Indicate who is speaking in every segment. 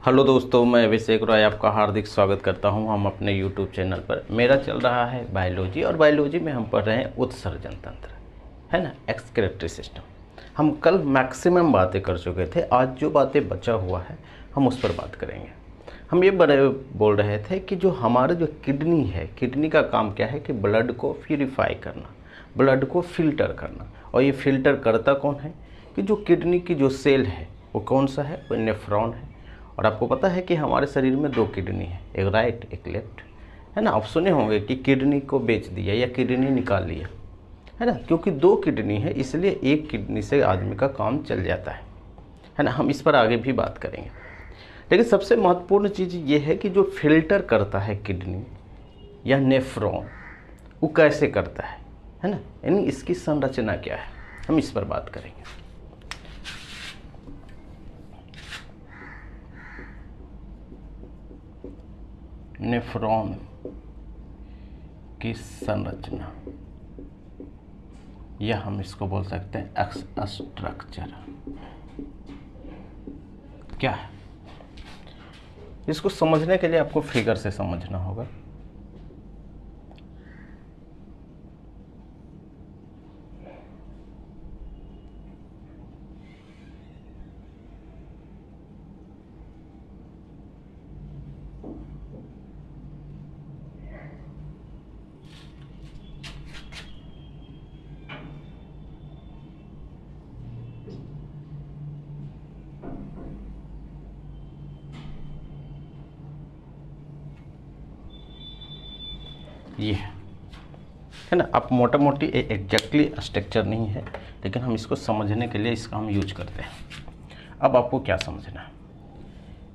Speaker 1: Hello दोस्तों, मैं अभिषेक रॉय आपका हार्दिक स्वागत करता हूं हम अपने यूट्यूब चैनल पर। मेरा चल रहा है बायोलॉजी और बायोलॉजी में हम पढ़ रहे हैं उत्सर्जन तंत्र, है ना, एक्सक्रीटरी सिस्टम। हम कल मैक्सिमम बातें कर चुके थे। आज जो बातें बचा हुआ है हम उस पर बात करेंगे। हम ये बोल रहे थे कि जो हमारा जो किडनी है, किडनी का काम क्या है कि ब्लड को प्यूरिफाई करना, ब्लड को फिल्टर करना। और ये फिल्टर करता कौन है कि जो किडनी की जो सेल है वो कौन सा है, वो नेफ्रॉन है। और आपको पता है कि हमारे शरीर में दो किडनी है, एक राइट एक लेफ्ट, है ना। आप सुने होंगे कि किडनी को बेच दिया या किडनी निकाल लिया, है ना। क्योंकि दो किडनी है इसलिए एक किडनी से आदमी का काम चल जाता है ना। हम इस पर आगे भी बात करेंगे। लेकिन सबसे महत्वपूर्ण चीज़ ये है कि जो फिल्टर करता है किडनी या नेफ्रॉन, वो कैसे करता है ना। यानी इसकी संरचना क्या है, हम इस पर बात करेंगे। नेफ्रॉन की संरचना, या हम इसको बोल सकते हैं स्ट्रक्चर क्या है। इसको समझने के लिए आपको फिगर से समझना होगा। ये है ना। आप मोटा मोटी एग्जैक्टली स्ट्रक्चर नहीं है, लेकिन हम इसको समझने के लिए इसका हम यूज करते हैं। अब आपको क्या समझना है,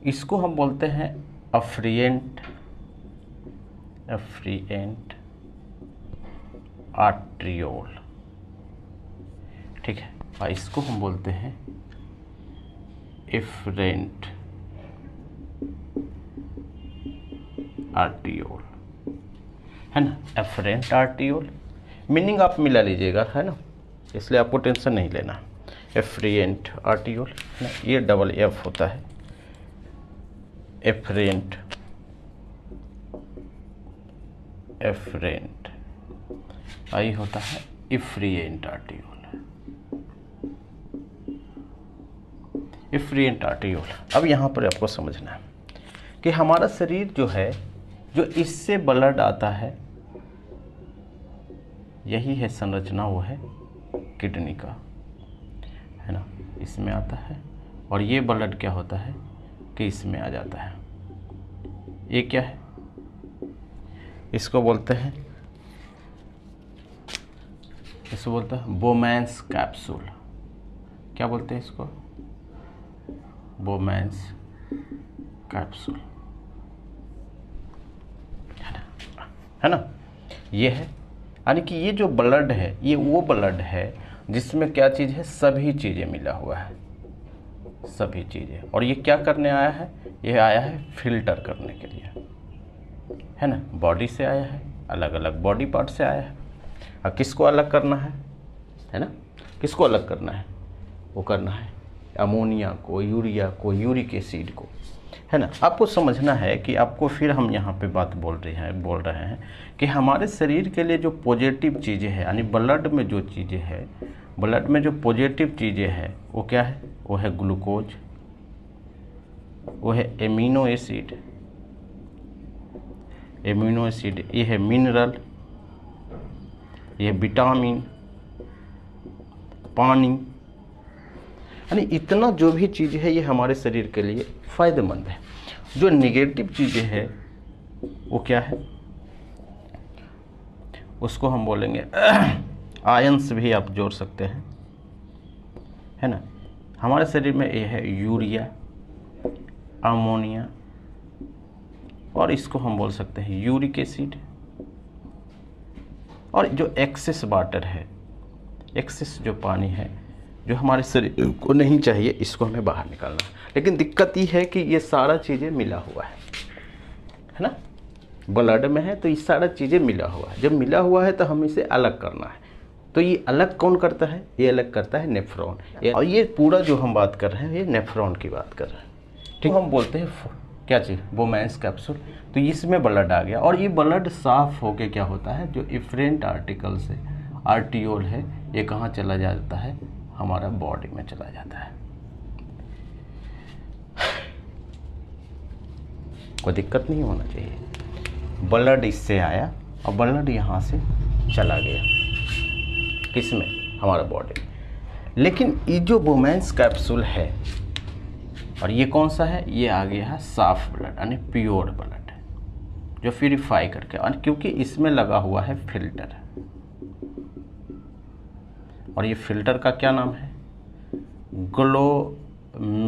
Speaker 1: इसको हम बोलते हैं अफ्रिएंट आर्ट्रियोल, ठीक है। और इसको हम बोलते हैं एफरेंट आर्टियोल, है ना। एफरेंट आर्टियोल मीनिंग आप मिला लीजिएगा, है ना, इसलिए आपको टेंशन नहीं लेना। एफरेंट आर्टियोल ना, ये डबल एफ होता है। एफरेंट आई होता है इफ्रिएंट आर्टियोल। इफ्रिएंट आर्टियोल। अब यहाँ पर आपको समझना है कि हमारा शरीर जो है, जो इससे ब्लड आता है, यही है संरचना, वो है किडनी का, है ना। इसमें आता है और ये ब्लड क्या होता है कि इसमें आ जाता है। ये क्या है, इसको बोलते हैं बोमैंस कैप्सूल। क्या बोलते हैं इसको, बोमैंस कैप्सूल, है ना। ये है, यानी कि ये जो ब्लड है ये वो ब्लड है जिसमें क्या चीज़ है, सभी चीज़ें मिला हुआ है, सभी चीज़ें। और ये क्या करने आया है, ये आया है फिल्टर करने के लिए, है ना। बॉडी से आया है, अलग अलग बॉडी पार्ट से आया है। और किसको अलग करना है ना, किसको अलग करना है, वो करना है अमोनिया को, यूरिया को, यूरिक एसिड को, है ना। आपको समझना है कि आपको फिर हम यहाँ पे बात बोल रहे हैं कि हमारे शरीर के लिए जो पॉजिटिव चीज़ें हैं, यानी ब्लड में जो चीज़ें हैं, ब्लड में जो पॉजिटिव चीज़ें हैं वो क्या है, वो है ग्लूकोज, वो है एमिनो एसिड, ये है मिनरल, ये विटामिन, पानी, यानी इतना जो भी चीज़ है ये हमारे शरीर के लिए फ़ायदेमंद है। जो नेगेटिव चीज़ें हैं वो क्या है, उसको हम बोलेंगे आयंस भी आप जोड़ सकते हैं, है ना। हमारे शरीर में ये है यूरिया, अमोनिया, और इसको हम बोल सकते हैं यूरिक एसिड। और जो एक्सेस वाटर है, एक्सेस जो पानी है जो हमारे शरीर को नहीं चाहिए, इसको हमें बाहर निकालना है। लेकिन दिक्कत ये है कि ये सारा चीज़ें मिला हुआ है ना। ब्लड में है तो ये सारा चीज़ें मिला हुआ है। जब मिला हुआ है तो हम इसे अलग करना है। तो ये अलग कौन करता है, ये अलग करता है नेफ्रॉन। और ये पूरा जो हम बात कर रहे हैं ये नेफ्रॉन की बात कर रहे हैं, ठीक, हम बोलते हैं क्या चीज़, बोमैंस कैप्सूल। तो इसमें ब्लड आ गया और ये ब्लड साफ होके क्या होता है, जो इफरेंट आर्टिकल से आर्टियोल है ये कहाँ चला जाता है, हमारा बॉडी में चला जाता है। कोई दिक्कत नहीं होना चाहिए। ब्लड इससे आया और ब्लड यहाँ से चला गया, किसमें, हमारा बॉडी में। लेकिन ये जो बोमैंस कैप्सूल है और ये कौन सा है, ये आ गया है साफ ब्लड यानी प्योर ब्लड, जो प्यूरिफाई करके, और क्योंकि इसमें लगा हुआ है फिल्टर, और ये फिल्टर का क्या नाम है, ग्लोमेरुलस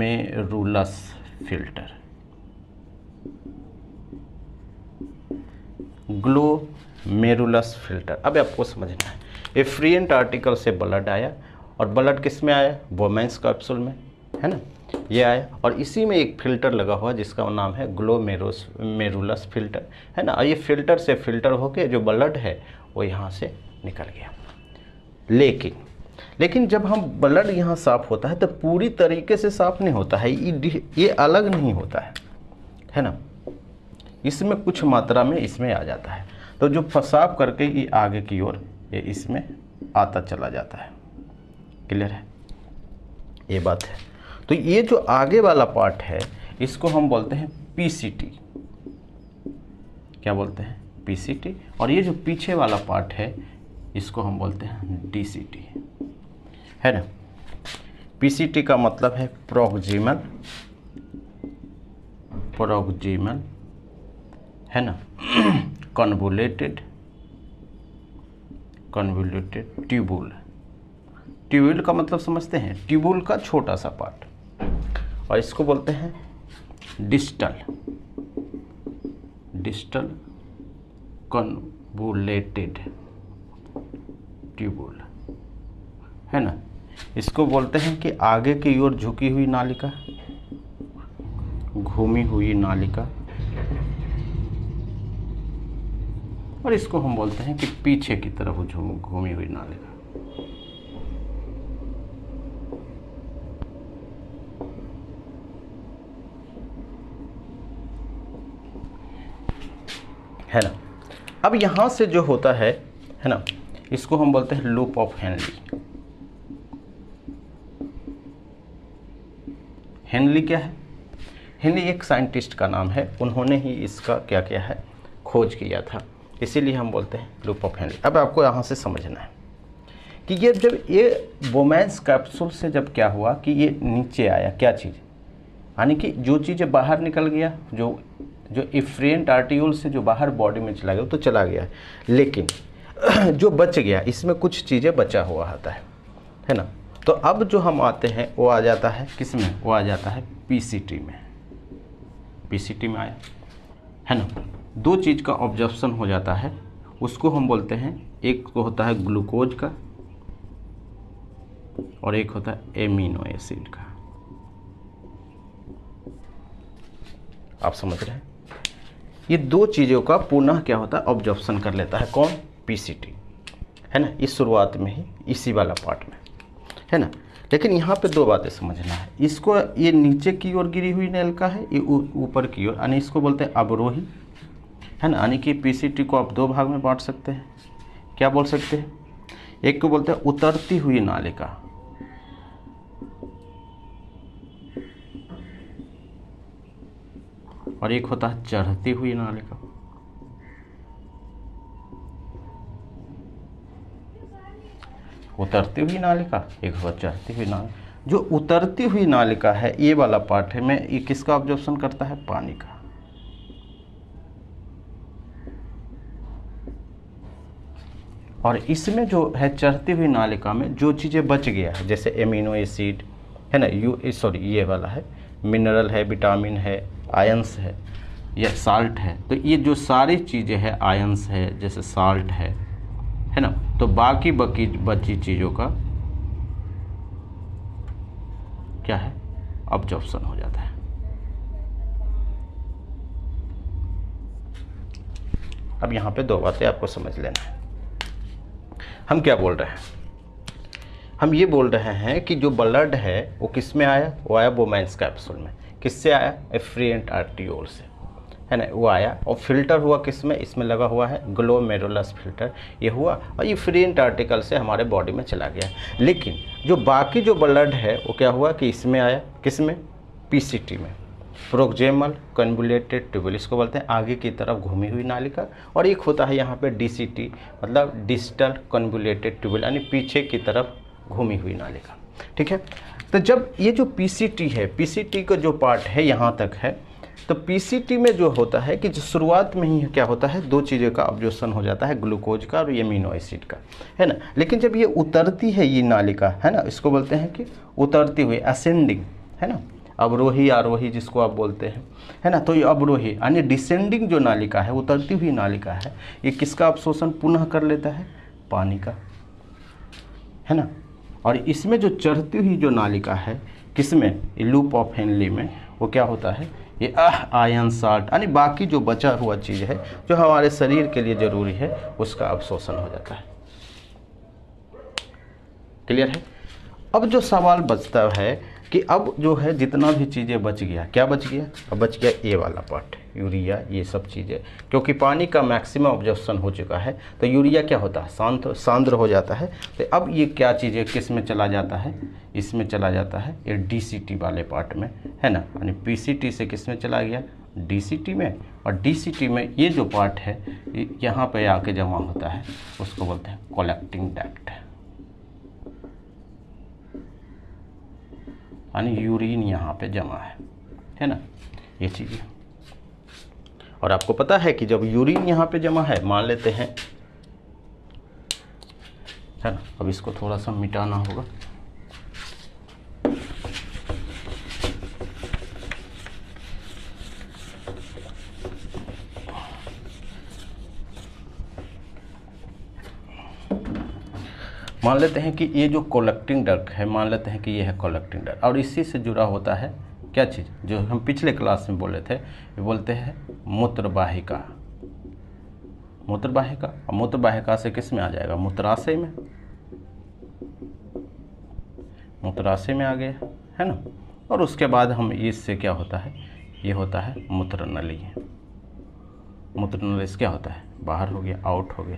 Speaker 1: फिल्टर। Glomerulus filter. अब आपको समझना है, एफ्रिएंट आर्टिकल से ब्लड आया और ब्लड किस में आया, बोमैंस कैप्सूल में, है ना, ये आया, और इसी में एक फिल्टर लगा हुआ जिसका नाम है ग्लोमेरुलस फिल्टर, है ना। और ये फिल्टर से फिल्टर होके जो ब्लड है वो यहाँ से निकल गया। लेकिन जब हम ब्लड यहाँ साफ़ होता है तो पूरी तरीके से साफ़ नहीं होता है, ये अलग नहीं होता है ना, इसमें कुछ मात्रा में इसमें आ जाता है। तो जो साफ करके ये आगे की ओर ये इसमें आता चला जाता है। क्लियर है, ये बात है। तो ये जो आगे वाला पार्ट है इसको हम बोलते हैं पीसीटी। क्या बोलते हैं, पीसीटी। और ये जो पीछे वाला पार्ट है इसको हम बोलते हैं डीसीटी, है ना। पीसीटी का मतलब है प्रोक्सिमल, है ना, कन्वोल्यूटेड ट्यूबुल। ट्यूबुल का मतलब समझते हैं, ट्यूबुल का छोटा सा पार्ट, और इसको बोलते हैं डिस्टल कन्वोल्यूटेड ट्यूबुल, है ना। इसको बोलते हैं कि आगे की ओर झुकी हुई नालिका, घूमी हुई नालिका, और इसको हम बोलते हैं कि पीछे की तरफ घूमी हुई नालिका। है ना। अब यहाँ से जो होता है ना, इसको हम बोलते हैं लूप ऑफ हेनली। हेनली क्या है, हेनली एक साइंटिस्ट का नाम है, उन्होंने ही इसका क्या किया है, खोज किया था, इसीलिए हम बोलते हैं लूप ऑफ हेनली। अब आपको यहाँ से समझना है कि ये जब ये बोमैंस कैप्सूल से जब क्या हुआ कि ये नीचे आया, क्या चीज़, यानी कि जो चीज़ें बाहर निकल गया, जो इफ्रेंट आर्टियोल से जो बाहर बॉडी में चला गया तो चला गया, लेकिन जो बच गया इसमें कुछ चीज़ें बचा हुआ आता है ना। तो अब जो हम आते हैं वो आ जाता है किस में, वो आ जाता है पीसीटी में। पीसीटी में आया, है ना। दो चीज़ का ऑब्जर्प्शन हो जाता है, उसको हम बोलते हैं, एक तो होता है ग्लूकोज का और एक होता है एमिनो एसिड का। आप समझ रहे हैं, ये दो चीज़ों का पुनः क्या होता है, ऑब्जर्प्शन कर लेता है कौन, पीसीटी, है ना। इस शुरुआत में ही इसी वाला पार्ट में, है ना। लेकिन यहाँ पे दो बातें समझना है, इसको ये नीचे की ओर गिरी हुई नलिका है, ये ऊपर की ओर, यानी इसको बोलते हैं अवरोही, है ना। यानी कि पीसीटी को आप दो भाग में बांट सकते हैं, क्या बोल सकते हैं, एक को बोलते हैं उतरती हुई नालिका, और एक होता है चढ़ती हुई नालिका। उतरती हुई नालिका, एक होता चढ़ती हुई नालिका। जो उतरती हुई नालिका है ये वाला पार्ट है, मैं ये किसका ऑब्जर्वेशन करता है, पानी का। और इसमें जो है चढ़ती हुई नालिका में जो चीज़ें बच गया है, जैसे एमिनो एसिड, है ना, ये वाला है, मिनरल है, विटामिन है, आयंस है या साल्ट है, तो ये जो सारी चीज़ें हैं, आयंस है, जैसे साल्ट है ना, तो बाकी बची चीज़ों का क्या है, ऑब्जर्प्शन हो जाता है। अब यहाँ पे दो बातें आपको समझ लेना है। हम क्या बोल रहे हैं, हम ये बोल रहे हैं कि जो ब्लड है वो किस में आया, वो आया बोमैंस कैप्सूल में। किससे आया? एफ्लुएंट आर्टियोल से, है ना, वो आया और फिल्टर हुआ किस में? इसमें लगा हुआ है ग्लोमेरुलस फिल्टर, ये हुआ और ये एफ्लुएंट आर्टिकल से हमारे बॉडी में चला गया। लेकिन जो बाकी जो ब्लड है वो क्या हुआ कि इसमें आया, किस में? पीसीटी में, प्रोक्सिमल कन्वोल्यूटेड ट्यूबुल, इसको बोलते हैं आगे की तरफ घूमी हुई नालिका। और एक होता है यहाँ पे डीसीटी, मतलब डिस्टल कन्वोल्यूटेड ट्यूबुल, यानी पीछे की तरफ घूमी हुई नालिका। ठीक है, तो जब ये जो पीसीटी है, पीसीटी का जो पार्ट है यहाँ तक है, तो पीसीटी में जो होता है कि जो शुरुआत में ही क्या होता है, दो चीज़ों का ऑब्जॉर्प्शन हो जाता है, ग्लूकोज का और एमिनो एसिड का, है ना। लेकिन जब ये उतरती है ये नालिका, है ना, इसको बोलते हैं कि उतरती हुई, असेंडिंग, है ना, अवरोही आरोही जिसको आप बोलते हैं, है ना। तो ये अवरोही यानी डिसेंडिंग जो नालिका है, उतरती हुई नालिका है, ये किसका अवशोषण पुनः कर लेता है? पानी का, है ना। और इसमें जो चढ़ती हुई जो नालिका है, किसमें? लूप ऑफ हेनली में, वो क्या होता है? ये आयरन साल्ट यानी बाकी जो बचा हुआ चीज़ है जो हमारे शरीर के लिए ज़रूरी है, उसका अवशोषण हो जाता है। क्लियर है? अब जो सवाल बचता है कि अब जो है जितना भी चीज़ें बच गया, क्या बच गया? अब बच गया ये वाला पार्ट, यूरिया, ये सब चीज़ें, क्योंकि पानी का मैक्सिमम ऑब्जॉर्प्शन हो चुका है, तो यूरिया क्या होता है? सांद्र हो जाता है। तो अब ये क्या चीज़ें किस में चला जाता है? इसमें चला जाता है ये डीसीटी वाले पार्ट में, है ना, यानी पीसीटी से किस में चला गया? डीसीटी में। और डीसीटी में ये जो पार्ट है यहाँ पे आके जमा होता है, उसको बोलते हैं कलेक्टिंग डक्ट, यानी यूरिन यहाँ पे जमा है ना, ये चीज़। और आपको पता है कि जब यूरिन यहाँ पे जमा है, मान लेते हैं, है ना, अब इसको थोड़ा सा मिटाना होगा। मान लेते हैं कि ये जो कलेक्टिंग डक्ट है, मान लेते हैं कि ये है कलेक्टिंग डक्ट, और इसी से जुड़ा होता है क्या चीज़, जो हम पिछले क्लास में बोले थे, ये बोलते हैं मूत्रवाहिका। मूत्रवाहिका, और मूत्रवाहिका से किस में आ जाएगा? मूत्राशय में, मूत्राशय में आ गया, है ना। और उसके बाद हम इससे क्या होता है? ये होता है मूत्रनली। मूत्रनली से क्या होता है? बाहर हो गया, आउट हो गया।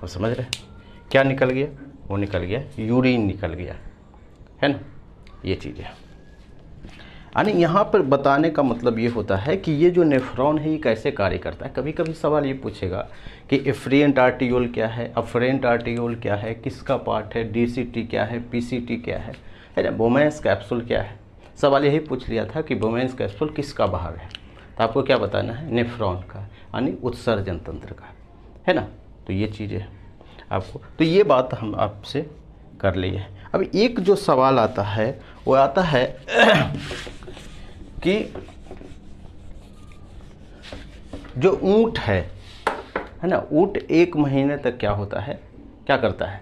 Speaker 1: और समझ रहे क्या निकल गया? वो निकल गया यूरिन निकल गया, है ना, ये चीज़ें। यानी यहाँ पर बताने का मतलब ये होता है कि ये जो नेफ्रॉन है ये कैसे कार्य करता है। कभी कभी सवाल ये पूछेगा कि एफ्लुएंट आर्टियोल क्या है, अफरेंट आर्टियोल क्या है, किसका पार्ट है, डीसीटी क्या है, पीसीटी क्या है ना, बोमेन्स कैप्सूल क्या है। सवाल यही पूछ लिया था कि बोमेन्स कैप्सूल किसका भाग है, तो आपको क्या बताना है? नेफ्रॉन का, यानी उत्सर्जन तंत्र का, है ना। तो ये चीज़ें आपको, तो ये बात हम आपसे कर लिए। अब एक जो सवाल आता है वो आता है कि जो ऊंट है ना, ऊंट 1 महीने तक क्या होता है, क्या करता है?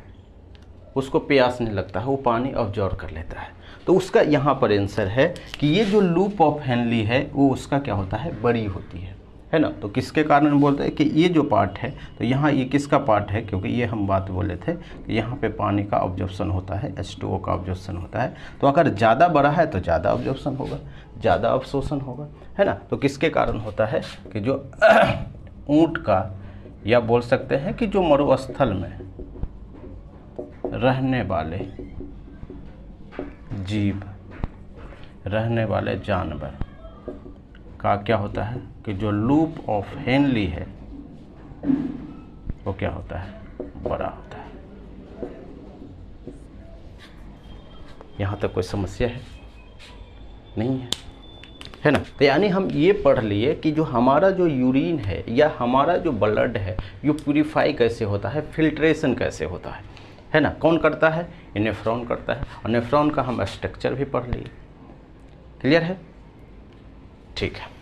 Speaker 1: उसको प्यास नहीं लगता है, वो पानी ऑब्जॉर्व कर लेता है। तो उसका यहाँ पर आंसर है कि ये जो लूप ऑफ हेनली है वो उसका क्या होता है? बड़ी होती है ना। तो किसके कारण बोलते हैं कि ये जो पार्ट है, तो यहाँ ये किसका पार्ट है? क्योंकि ये हम बात बोले थे कि यहाँ पे पानी का ऑब्जॉर्प्शन होता है, H2O का ऑब्जॉर्प्शन होता है। तो अगर ज़्यादा बड़ा है तो ज़्यादा ऑब्जॉर्प्शन होगा, ज़्यादा अवशोषण होगा, है ना। तो किसके कारण होता है कि जो ऊँट का, या बोल सकते हैं कि जो मरुस्थल में रहने वाले जीव, रहने वाले जानवर का क्या होता है कि जो लूप ऑफ हेनली है वो क्या होता है? बड़ा होता है। यहाँ तक कोई समस्या है? नहीं है ना। तो यानी हम ये पढ़ लिए कि जो हमारा जो यूरिन है या हमारा जो ब्लड है, ये प्यूरिफाई कैसे होता है, फिल्ट्रेशन कैसे होता है ना। कौन करता है? ये नेफ्रॉन करता है, और नेफ्रॉन का हम स्ट्रक्चर भी पढ़ लिए। क्लियर है? ठीक है।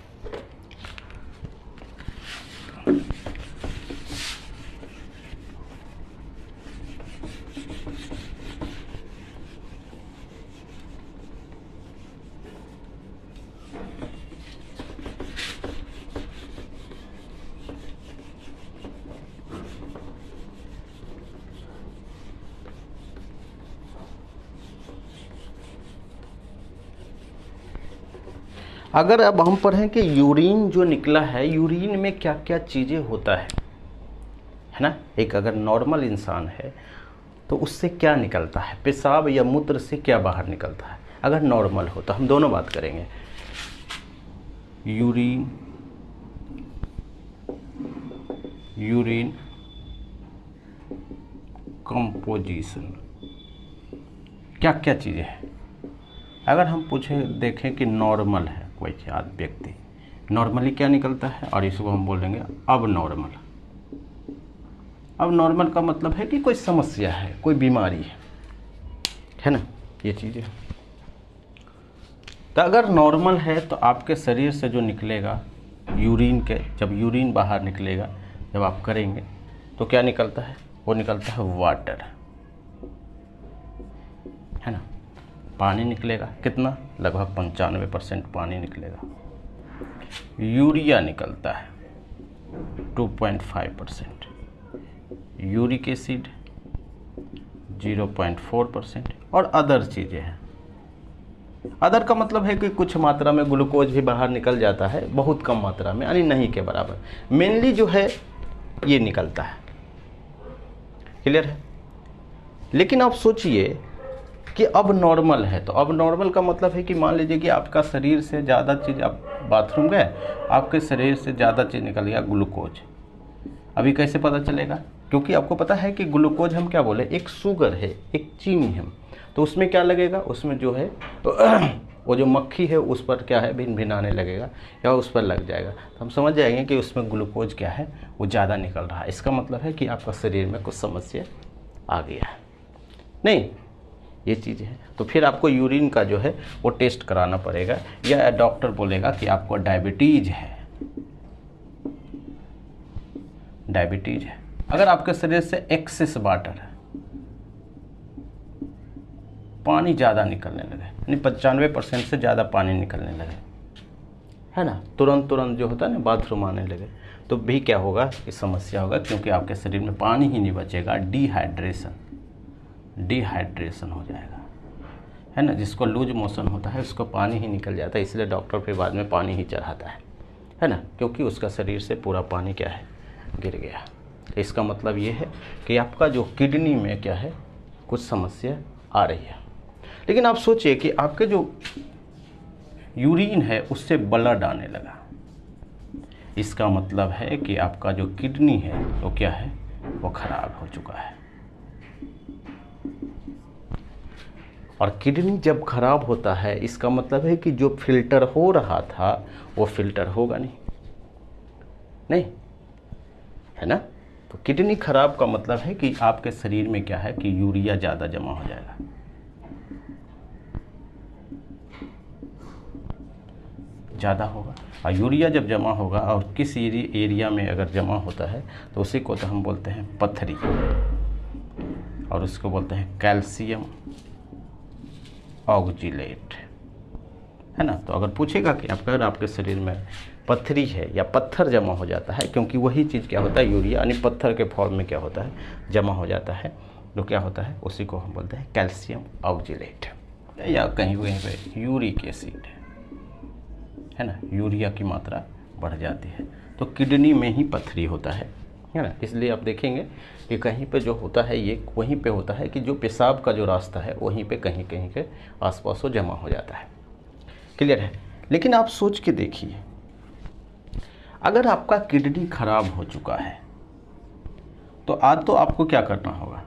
Speaker 1: अगर अब हम पढ़ें कि यूरिन जो निकला है, यूरिन में क्या क्या चीज़ें होता है ना। एक अगर नॉर्मल इंसान है तो उससे क्या निकलता है, पेशाब या मूत्र से क्या बाहर निकलता है। अगर नॉर्मल हो तो हम दोनों बात करेंगे, यूरिन कंपोजिशन क्या क्या चीज़ें हैं। अगर हम पूछें देखें कि नॉर्मल है कोई व्यक्ति, नॉर्मली क्या निकलता है, और इसको हम बोलेंगे अब नॉर्मल। अब नॉर्मल का मतलब है कि कोई समस्या है, कोई बीमारी है ना, ये चीज़ें। तो अगर नॉर्मल है तो आपके शरीर से जो निकलेगा यूरिन के, जब यूरिन बाहर निकलेगा, जब आप करेंगे तो क्या निकलता है, वो निकलता है वाटर, है ना। पानी निकलेगा, कितना, लगभग 95% पानी निकलेगा। यूरिया निकलता है 2.5%, यूरिक एसिड 0.4% और अदर चीज़ें हैं। अदर का मतलब है कि कुछ मात्रा में ग्लूकोज भी बाहर निकल जाता है, बहुत कम मात्रा में, यानी नहीं के बराबर। मेनली जो है ये निकलता है, क्लियर है। लेकिन आप सोचिए कि अब नॉर्मल है, तो अब नॉर्मल का मतलब है कि मान लीजिए कि आपका शरीर से ज़्यादा चीज़, आप बाथरूम गए, आपके शरीर से ज़्यादा चीज़ निकल गया, ग्लूकोज। अभी कैसे पता चलेगा, क्योंकि आपको पता है कि ग्लूकोज हम क्या बोले, एक शुगर है, एक चीनी है, तो उसमें क्या लगेगा, उसमें जो है वो जो मक्खी है उस पर क्या है, भिनभिनाने लगेगा या उस पर लग जाएगा, तो हम समझ जाएंगे कि उसमें ग्लूकोज क्या है, वो ज़्यादा निकल रहा है। इसका मतलब है कि आपका शरीर में कुछ समस्या आ गया है, नहीं, ये चीज़ है। तो फिर आपको यूरिन का जो है वो टेस्ट कराना पड़ेगा, या डॉक्टर बोलेगा कि आपको डायबिटीज़ है, डायबिटीज़ है। अगर आपके शरीर से एक्सेस वाटर है, पानी ज़्यादा निकलने लगे, यानी 95% से ज़्यादा पानी निकलने लगे, है ना, तुरंत जो होता है ना, बाथरूम आने लगे, तो भी क्या होगा, इस समस्या होगा, क्योंकि आपके शरीर में पानी ही नहीं बचेगा, डिहाइड्रेशन हो जाएगा, है ना। जिसको लूज मोशन होता है उसको पानी ही निकल जाता है, इसलिए डॉक्टर फिर बाद में पानी ही चढ़ाता है ना, क्योंकि उसका शरीर से पूरा पानी क्या है, गिर गया। इसका मतलब ये है कि आपका जो किडनी में क्या है, कुछ समस्या आ रही है। लेकिन आप सोचिए कि आपके जो यूरिन है उससे ब्लड आने लगा, इसका मतलब है कि आपका जो किडनी है वो क्या है, वो खराब हो चुका है। और किडनी जब खराब होता है, इसका मतलब है कि जो फिल्टर हो रहा था वो फिल्टर होगा नहीं, है ना। तो किडनी खराब का मतलब है कि आपके शरीर में क्या है कि यूरिया ज़्यादा जमा हो जाएगा, ज़्यादा होगा। और यूरिया जब जमा होगा और किस एरिया में अगर जमा होता है तो उसी को तो हम बोलते हैं पथरी, और उसको बोलते हैं कैल्शियम ऑक्जेलेट, है ना। तो अगर पूछेगा कि अगर आपके शरीर में पथरी है या पत्थर जमा हो जाता है, क्योंकि वही चीज़ क्या होता है, यूरिया यानी पत्थर के फॉर्म में क्या होता है, जमा हो जाता है, तो क्या होता है, उसी को हम बोलते हैं कैल्शियम ऑक्जेलेट, या कहीं पे यूरिक एसिड, है ना, यूरिया की मात्रा बढ़ जाती है, तो किडनी में ही पथरी होता है ना। इसलिए आप देखेंगे कि कहीं पे जो होता है ये वहीं पे होता है कि जो पेशाब का जो रास्ता है वहीं पे कहीं कहीं के आसपास वो जमा हो जाता है, क्लियर है। लेकिन आप सोच के देखिए, अगर आपका किडनी खराब हो चुका है तो आज तो आपको क्या करना होगा,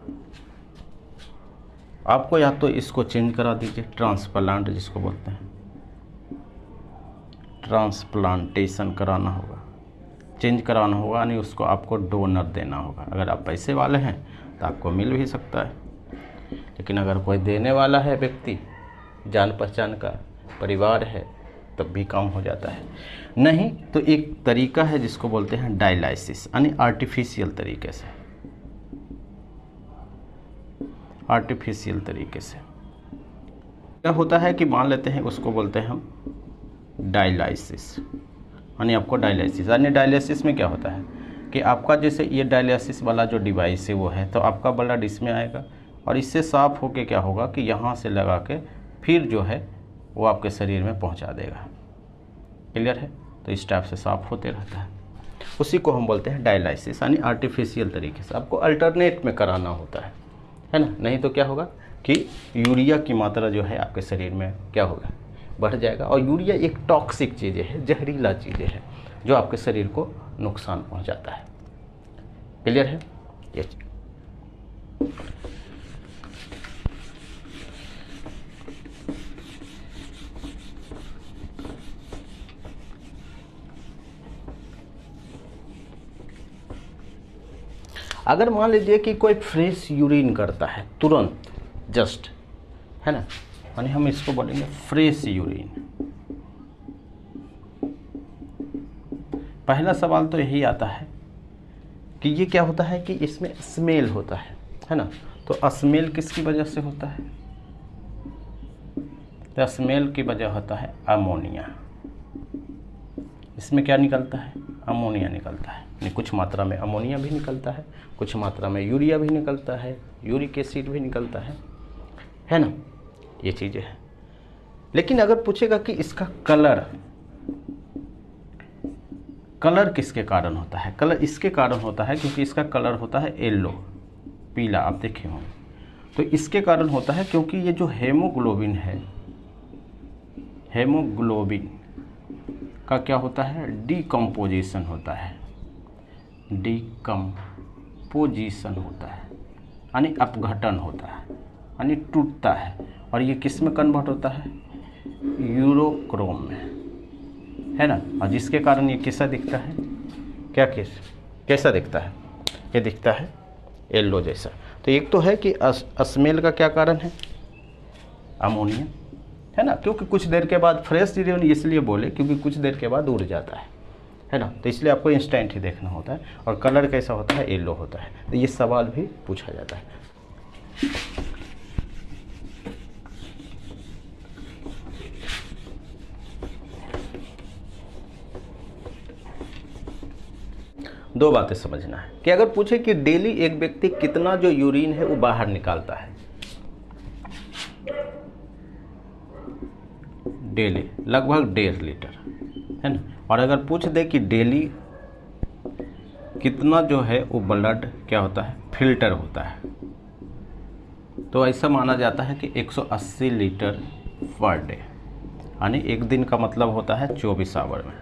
Speaker 1: आपको या तो इसको चेंज करा दीजिए, ट्रांसप्लांट जिसको बोलते हैं, ट्रांसप्लांटेशन कराना होगा, चेंज कराना होगा, नहीं उसको आपको डोनर देना होगा। अगर आप पैसे वाले हैं तो आपको मिल भी सकता है, लेकिन अगर कोई देने वाला है व्यक्ति, जान पहचान का परिवार है, तब भी काम हो जाता है। नहीं तो एक तरीका है जिसको बोलते हैं डायलिसिस, यानी आर्टिफिशियल तरीके से, आर्टिफिशियल तरीके से क्या होता है कि मान लेते हैं, उसको बोलते हैं हम डायलिसिस, यानी आपको डायलिसिस, यानी डायलिसिस में क्या होता है कि आपका जैसे ये डायलिसिस वाला जो डिवाइस है वो है, तो आपका ब्लड इसमें आएगा और इससे साफ होके क्या होगा कि यहाँ से लगा के फिर जो है वो आपके शरीर में पहुँचा देगा, क्लियर है। तो इस टाइप से साफ होते रहता है, उसी को हम बोलते हैं डायलाइसिस, यानी आर्टिफिशियल तरीके से आपको अल्टरनेट में कराना होता है ना। नहीं तो क्या होगा कि यूरिया की मात्रा जो है आपके शरीर में क्या होगा, बढ़ जाएगा। और यूरिया एक टॉक्सिक चीज़ें है, जहरीला चीज़ें है, जो आपके शरीर को नुकसान पहुंचाता है। क्लियर है ये। अगर मान लीजिए कि कोई फ्रेश यूरिन करता है तुरंत, जस्ट, है ना, यानी हम इसको बोलेंगे फ्रेश यूरिन। पहला सवाल तो यही आता है कि ये क्या होता है कि इसमें स्मेल होता है ना। तो स्मेल किसकी वजह से होता है? तो स्मेल की वजह होता है अमोनिया। इसमें क्या निकलता है? अमोनिया निकलता है। यानी कुछ मात्रा में अमोनिया भी निकलता है, कुछ मात्रा में यूरिया भी निकलता है, यूरिक एसिड भी निकलता है ना। ये चीज़ें हैं। लेकिन अगर पूछेगा कि इसका कलर किसके कारण होता है? कलर इसके कारण होता है क्योंकि इसका कलर होता है येलो, पीला, आप देखे होंगे। तो इसके कारण होता है क्योंकि ये जो हेमोग्लोबिन है, हेमोग्लोबिन का क्या होता है? डीकम्पोजिशन होता है, डीकम्पोजिशन होता है, यानी अपघटन होता है, यानी टूटता है। और ये किस में कन्वर्ट होता है? यूरोक्रोम में, है ना। और जिसके कारण ये कैसा दिखता है? कैसा दिखता है? ये दिखता है येलो जैसा। तो एक तो है कि स्मेल का क्या कारण है? अमोनिया, है ना। क्योंकि कुछ देर के बाद फ्रेश यूरिन इसलिए बोले क्योंकि कुछ देर के बाद उड़ जाता है ना। तो इसलिए आपको इंस्टेंट ही देखना होता है। और कलर कैसा होता है? येलो होता है। तो ये सवाल भी पूछा जाता है। दो बातें समझना है कि अगर पूछे कि डेली एक व्यक्ति कितना जो यूरिन है वो बाहर निकालता है, डेली लगभग 1.5 लीटर, है ना। और अगर पूछ दे कि डेली कितना जो है वो ब्लड क्या होता है? फिल्टर होता है, तो ऐसा माना जाता है कि 180 लीटर पर डे, यानी एक दिन का मतलब होता है 24 आवर में।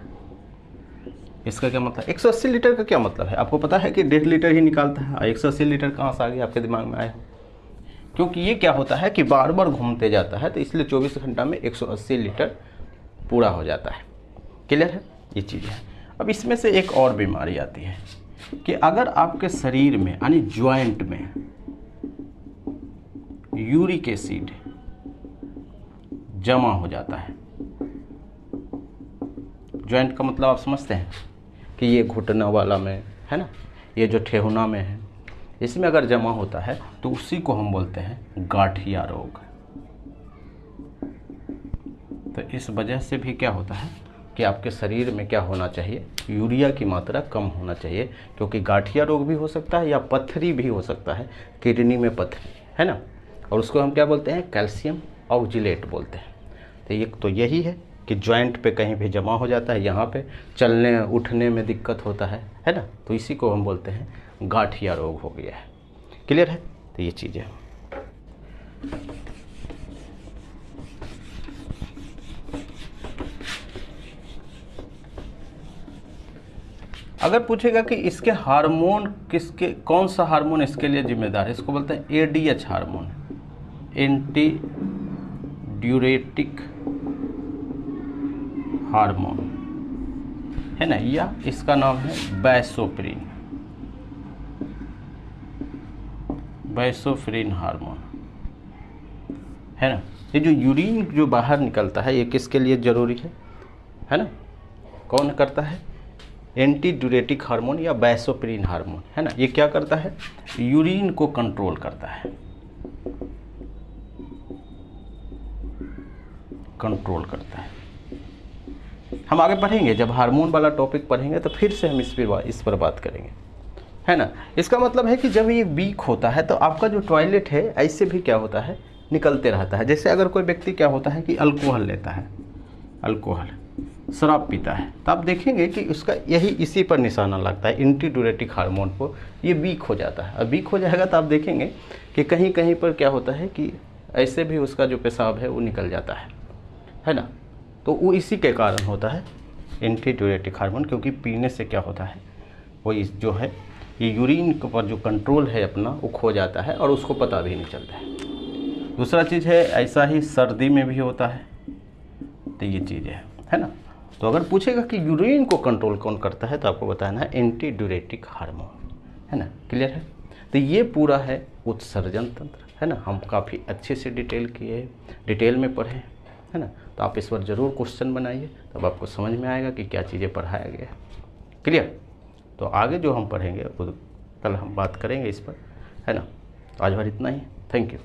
Speaker 1: इसका क्या मतलब? 180 लीटर का क्या मतलब है? आपको पता है कि 1.5 लीटर ही निकालता है। 180 लीटर कहाँ से आ गया आपके दिमाग में आया? क्योंकि ये क्या होता है कि बार बार घूमते जाता है, तो इसलिए 24 घंटा में 180 लीटर पूरा हो जाता है। क्लियर है? ये चीज़ है। अब इसमें से एक और बीमारी आती है कि अगर आपके शरीर में यानी ज्वाइंट में यूरिक एसिड जमा हो जाता है, ज्वाइंट का मतलब आप समझते हैं कि ये घुटना वाला में, है ना, ये जो ठेहुना में है, इसमें अगर जमा होता है तो उसी को हम बोलते हैं गांठिया रोग। तो इस वजह से भी क्या होता है कि आपके शरीर में क्या होना चाहिए? यूरिया की मात्रा कम होना चाहिए, क्योंकि गांठिया रोग भी हो सकता है या पत्थरी भी हो सकता है, किडनी में पत्थरी, है ना। और उसको हम क्या बोलते हैं? कैल्शियम ऑक्जेलेट बोलते हैं। तो एक तो यही है कि जॉइंट पे कहीं भी जमा हो जाता है, यहाँ पे चलने उठने में दिक्कत होता है ना। तो इसी को हम बोलते हैं गांठिया रोग हो गया है। क्लियर है? तो ये चीज़ें अगर पूछेगा कि इसके हार्मोन किसके, कौन सा हार्मोन इसके लिए जिम्मेदार है, इसको बोलते हैं ADH hormone, anti diuretic hormone, है ना, या इसका नाम है वैसोप्रिन, वैसोप्रिन हार्मोन, है ना। ये जो यूरिन जो बाहर निकलता है ये किसके लिए ज़रूरी है ना, कौन करता है? एंटी ड्यूरेटिक हार्मोन या वैसोप्रिन हार्मोन, है ना। ये क्या करता है? यूरिन को कंट्रोल करता है, कंट्रोल करता है। हम आगे पढ़ेंगे, जब हार्मोन वाला टॉपिक पढ़ेंगे तो फिर से हम इस पर बात करेंगे, है ना। इसका मतलब है कि जब ये वीक होता है तो आपका जो टॉयलेट है ऐसे भी क्या होता है? निकलते रहता है। जैसे अगर कोई व्यक्ति क्या होता है कि अल्कोहल लेता है, अल्कोहल, शराब पीता है तो आप देखेंगे कि उसका यही इसी पर निशाना लगता है, एंटी डायरेटिक हार्मोन को, ये वीक हो जाता है। अब वीक हो जाएगा तो आप देखेंगे कि कहीं कहीं पर क्या होता है कि ऐसे भी उसका जो पेशाब है वो निकल जाता है ना। तो वो इसी के कारण होता है एंटी डायरेटिक हार्मोन, क्योंकि पीने से क्या होता है वो जो है ये यूरिन के ऊपर जो कंट्रोल है अपना वो खो जाता है और उसको पता भी नहीं चलता है। दूसरा चीज़ है ऐसा ही सर्दी में भी होता है, तो ये चीज़ है ना। तो अगर पूछेगा कि यूरिन को कंट्रोल कौन करता है तो आपको बताना है एंटी डायरेटिक हार्मोन, है ना। क्लियर है। तो ये पूरा है उत्सर्जन तंत्र, है ना। हम काफ़ी अच्छे से डिटेल में पढ़े, है ना। तो आप इस पर ज़रूर क्वेश्चन बनाइए, तब आपको समझ में आएगा कि क्या चीज़ें पढ़ाया गया है। क्लियर। तो आगे जो हम पढ़ेंगे वो कल हम बात करेंगे इस पर, है ना। तो आज भर इतना ही। Thank you.